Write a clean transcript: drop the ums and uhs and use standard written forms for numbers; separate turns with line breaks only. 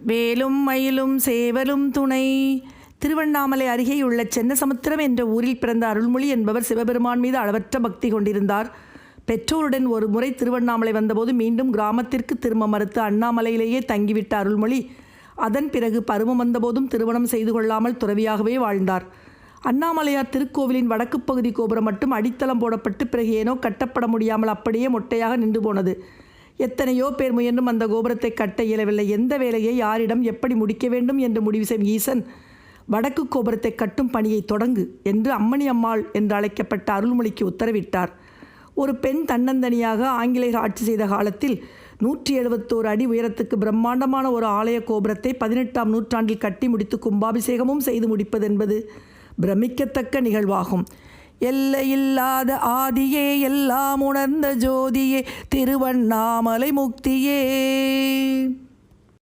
வேலும் மயிலும் சேவலும் துணை. திருவண்ணாமலை அருகேயுள்ள சென்னசமுத்திரம் என்ற ஊரில் பிறந்த அருள்மொழி என்பவர் சிவபெருமான் மீது அளவற்ற பக்தி கொண்டிருந்தார். பெற்றோருடன் ஒரு முறை திருவண்ணாமலை வந்தபோது மீண்டும் கிராமத்திற்கு திரும்ப மறுத்து அண்ணாமலையிலேயே தங்கிவிட்ட அருள்மொழி அதன் பிறகு பருவம் வந்தபோதும் திருமணம் செய்து கொள்ளாமல் துறவியாகவே வாழ்ந்தார். அண்ணாமலையார் திருக்கோவிலின் வடக்கு பகுதி கோபுரம் மட்டும் அடித்தளம் போடப்பட்டு பிறகு ஏனோ கட்டப்பட முடியாமல் அப்படியே மொட்டையாக நின்று போனது. எத்தனையோ பேர் முயன்றும் அந்த கோபுரத்தை கட்ட இயலவில்லை. எந்த வேலையை யாரிடம் எப்படி முடிக்க வேண்டும் என்று முடிவு செய்யும் ஈசன் வடக்கு கோபுரத்தை கட்டும் பணியை தொடங்கு என்று அம்மணி அம்மாள் என்று அழைக்கப்பட்ட அருள்மொழிக்கு உத்தரவிட்டார். ஒரு பெண் தன்னந்தனியாக ஆங்கிலேயர் ஆட்சி செய்த காலத்தில் 171 அடி உயரத்துக்கு பிரம்மாண்டமான ஒரு ஆலய கோபுரத்தை 18ஆம் நூற்றாண்டில் கட்டி முடித்து கும்பாபிஷேகமும் செய்து முடிப்பது என்பது பிரமிக்கத்தக்க நிகழ்வாகும். எல்லையில்லாத ஆதியே, எல்லாம் உணர்ந்த ஜோதியே, திருவண்ணாமலை முக்தியே.